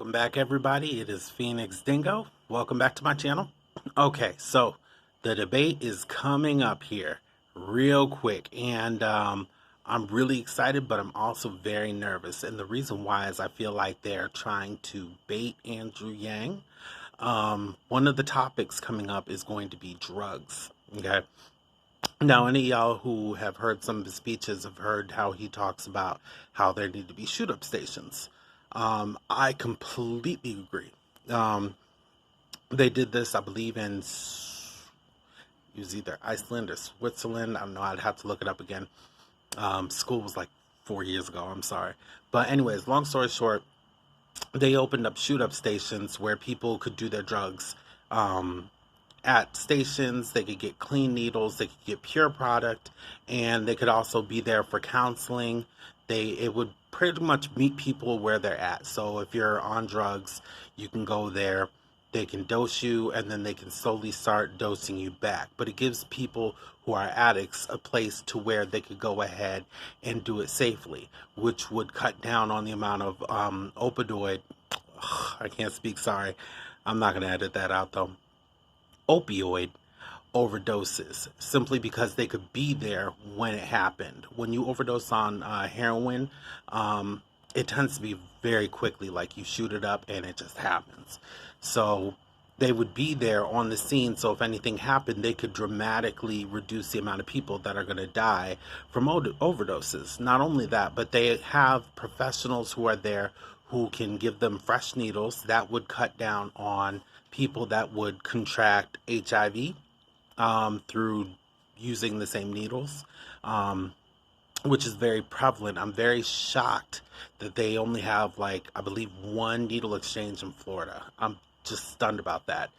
Welcome back, everybody. It is Phoenix Dingo. Welcome back to my channel. Okay, so the debate is coming up here real quick, and I'm really excited, but I'm also very nervous. And the reason why is I feel like they're trying to bait Andrew Yang. One of the topics coming up is going to be drugs. Okay. Now, any of y'all who have heard some of his speeches have heard how he talks about how there need to be shoot-up stations. I completely agree. Um, they did this, I believe, it was either Iceland or Switzerland. I don't know. I'd have to look it up again. School was like 4 years ago. I'm sorry. But anyways, long story short, they opened up shoot-up stations where people could do their drugs. At stations, they could get clean needles, they could get pure product, and they could also be there for counseling. It would pretty much meet people where they're at. So if you're on drugs, you can go there, they can dose you, and then they can slowly start dosing you back. But it gives people who are addicts a place to where they could go ahead and do it safely, which would cut down on the amount of opioid. I can't speak, sorry. I'm not going to edit that out though. Opioid overdoses, simply because they could be there when it happened. When you overdose on heroin, it tends to be very quickly, like you shoot it up and it just happens. So they would be there on the scene, so if anything happened, they could dramatically reduce the amount of people that are going to die from overdoses. Not only that, but they have professionals who are there who can give them fresh needles that would cut down on people that would contract HIV through using the same needles, which is very prevalent. I'm very shocked that they only have, like, I believe, one needle exchange in Florida. I'm just stunned about that.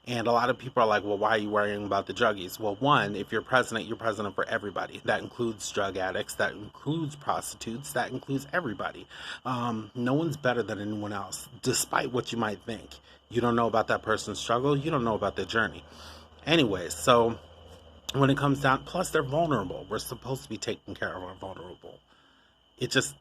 And a lot of people are like, well, why are you worrying about the druggies? Well, one, if you're president for everybody. That includes drug addicts, that includes prostitutes, that includes everybody. No one's better than anyone else, despite what you might think. You don't know about that person's struggle, you don't know about their journey. Anyways, so when it comes down, plus they're vulnerable. We're supposed to be taking care of our vulnerable. It just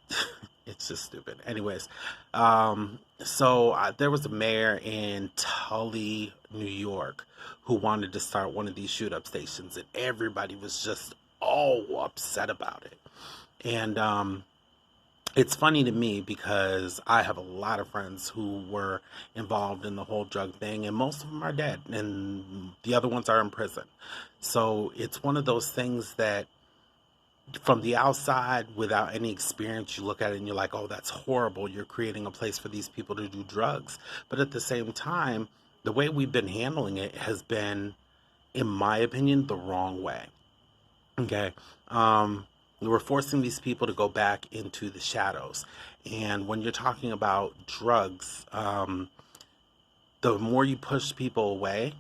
it's just stupid. Anyways, there was a mayor in Tully, New York, who wanted to start one of these shoot-up stations, and everybody was just all upset about it. And it's funny to me because I have a lot of friends who were involved in the whole drug thing, and most of them are dead, and the other ones are in prison. So it's one of those things that from the outside, without any experience, you look at it and you're like, oh, that's horrible. You're creating a place for these people to do drugs. But at the same time, the way we've been handling it has been, in my opinion, the wrong way. Okay. We're forcing these people to go back into the shadows. And when you're talking about drugs, the more you push people away,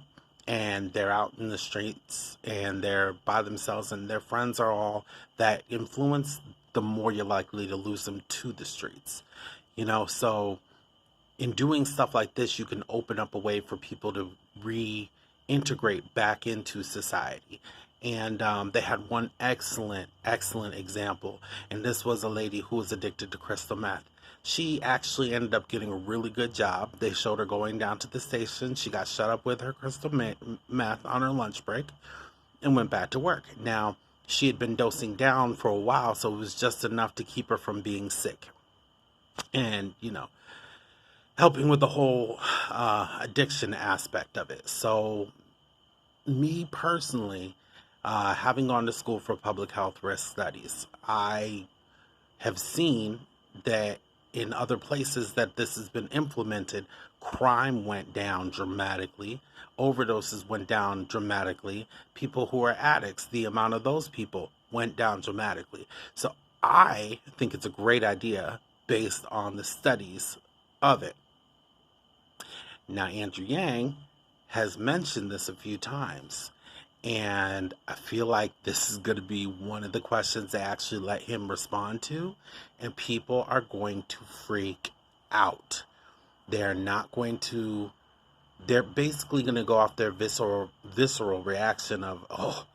and they're out in the streets and they're by themselves and their friends are all that influence, the more you're likely to lose them to the streets. So in doing stuff like this, you can open up a way for people to reintegrate back into society. And they had one excellent example, and this was a lady who was addicted to crystal meth. She actually ended up getting a really good job. They showed her going down to the station. She got shut up with her crystal meth on her lunch break and went back to work. Now, she had been dosing down for a while, so it was just enough to keep her from being sick. And, helping with the whole addiction aspect of it. So, me personally, having gone to school for public health risk studies, I have seen that in other places that this has been implemented, crime went down dramatically, overdoses went down dramatically, people who are addicts, the amount of those people went down dramatically. So I think it's a great idea based on the studies of it. Now, Andrew Yang has mentioned this a few times, and I feel like this is going to be one of the questions they actually let him respond to, and people are going to freak out. They're basically going to go off their visceral reaction of, oh,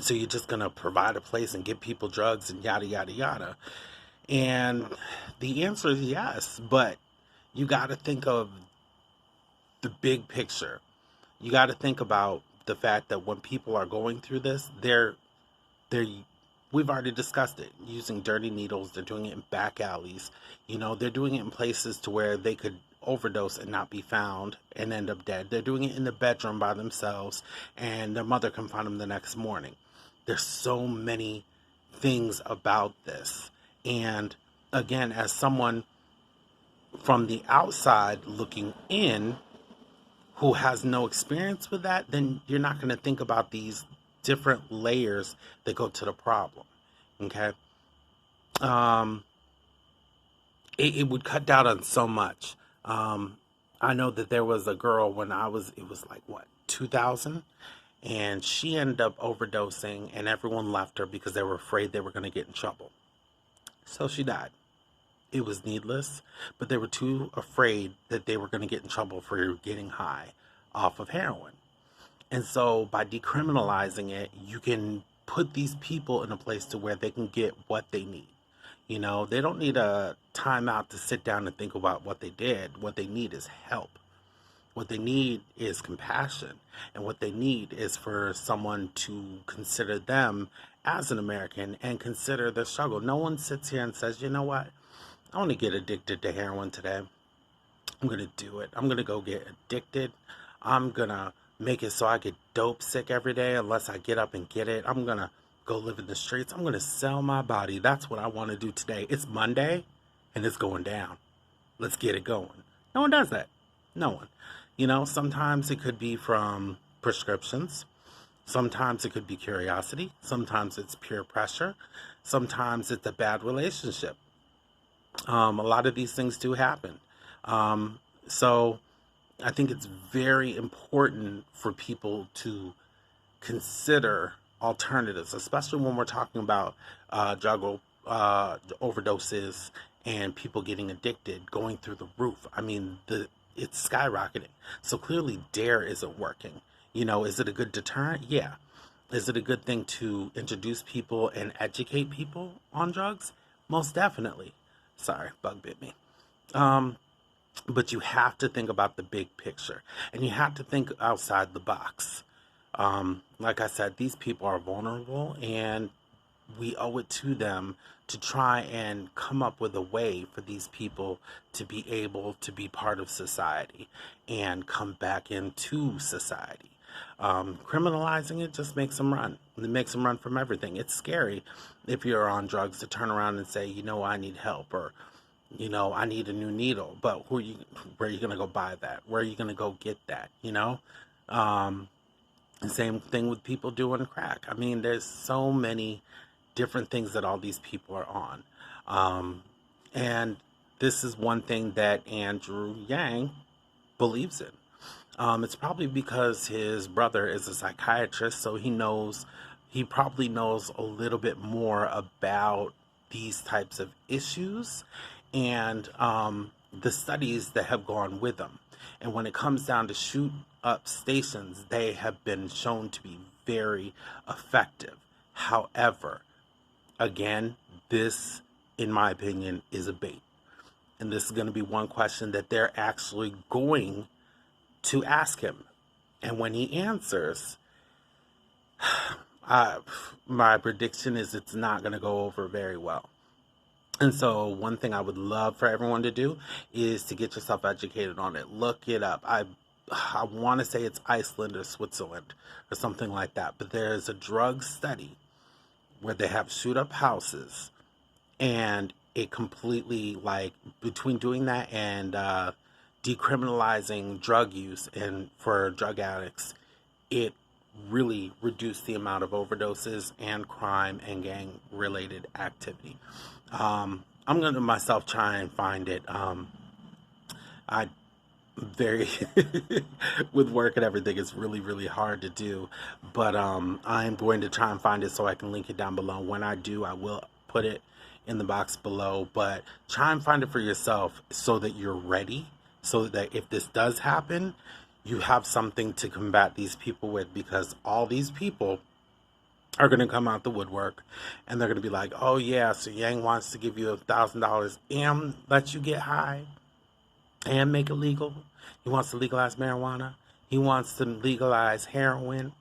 so you're just going to provide a place and give people drugs and yada, yada, yada. And the answer is yes, but you got to think of the big picture. You got to think about the fact that when people are going through this, they're we've already discussed it, using dirty needles. They're doing it in back alleys. They're doing it in places to where they could overdose and not be found and end up dead. They're doing it in the bedroom by themselves, and their mother can find them the next morning. There's so many things about this. And again, as someone from the outside looking in who has no experience with that, then you're not going to think about these different layers that go to the problem. Okay. um it would cut down on so much. I know that there was a girl when it was like what, 2000, and she ended up overdosing, and everyone left her because they were afraid they were going to get in trouble, so she died. It was needless, but they were too afraid that they were going to get in trouble for getting high off of heroin. And so by decriminalizing it, you can put these people in a place to where they can get what they need. They don't need a timeout to sit down and think about what they did. What they need is help. What they need is compassion. And what they need is for someone to consider them as an American and consider their struggle. No one sits here and says, you know what? I want to get addicted to heroin today. I'm going to do it. I'm going to go get addicted. I'm going to make it so I get dope sick every day unless I get up and get it. I'm going to go live in the streets. I'm going to sell my body. That's what I want to do today. It's Monday and it's going down. Let's get it going. No one does that. No one. Sometimes it could be from prescriptions. Sometimes it could be curiosity. Sometimes it's peer pressure. Sometimes it's a bad relationship. A lot of these things do happen. So I think it's very important for people to consider alternatives, especially when we're talking about drug overdoses and people getting addicted, going through the roof. I mean, it's skyrocketing. So clearly DARE isn't working. Is it a good deterrent? Yeah. Is it a good thing to introduce people and educate people on drugs? Most definitely. Sorry, bug bit me. But you have to think about the big picture, and you have to think outside the box. Like I said, these people are vulnerable, and we owe it to them to try and come up with a way for these people to be able to be part of society and come back into society. Criminalizing it just makes them run. It makes them run from everything. It's scary if you're on drugs to turn around and say, I need help, or, I need a new needle. But where are you going to go buy that? Where are you going to go get that? The same thing with people doing crack. I mean, there's so many different things that all these people are on. And this is one thing that Andrew Yang believes in. It's probably because his brother is a psychiatrist, so he probably knows a little bit more about these types of issues and the studies that have gone with them. And when it comes down to shoot up stations, they have been shown to be very effective. However, again, this, in my opinion, is a bait. And this is going to be one question that they're actually going to ask him. And when he answers, my prediction is it's not going to go over very well. And so one thing I would love for everyone to do is to get yourself educated on it. Look it up. I want to say it's Iceland or Switzerland or something like that. But there's a drug study where they have shoot up houses, and it completely, like, between doing that and decriminalizing drug use and for drug addicts, it really reduced the amount of overdoses and crime and gang related activity. I'm going to myself try and find it. I very with work and everything, it's really, really hard to do, but I'm going to try and find it so I can link it down below. When I do, I will put it in the box below, but try and find it for yourself so that you're ready, so that if this does happen, you have something to combat these people with, because all these people are going to come out the woodwork and they're going to be like, oh yeah, so Yang wants to give you $1,000 and let you get high. and make it legal. He wants to legalize marijuana. He wants to legalize heroin.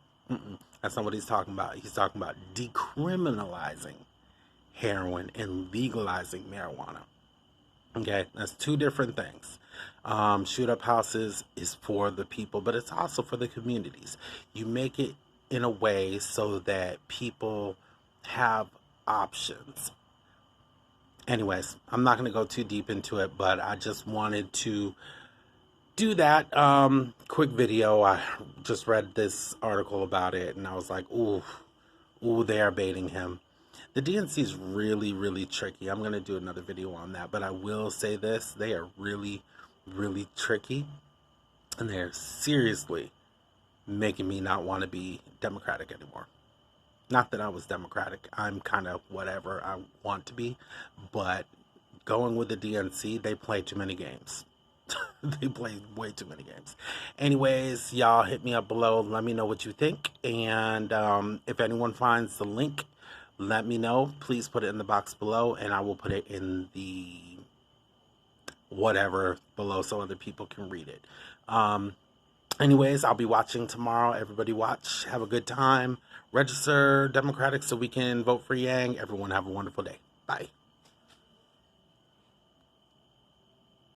That's not what he's talking about. He's talking about decriminalizing heroin and legalizing marijuana. Okay, that's two different things. Shoot up houses is for the people, but it's also for the communities. You make it in a way so that people have options. Anyways, I'm not going to go too deep into it, but I just wanted to do that quick video. I just read this article about it, and I was like, ooh, they are baiting him. The DNC is really, really tricky. I'm going to do another video on that, but I will say this. They are really, really tricky, and they're seriously making me not want to be Democratic anymore. Not that I was Democratic. I'm kind of whatever I want to be, but going with the DNC, they play too many games. They play way too many games. Anyways, y'all hit me up below. Let me know what you think. And if anyone finds the link, let me know. Please put it in the box below, and I will put it in the whatever below so other people can read it. Anyways, I'll be watching tomorrow. Everybody watch. Have a good time. Register Democratic so we can vote for Yang. Everyone have a wonderful day. Bye.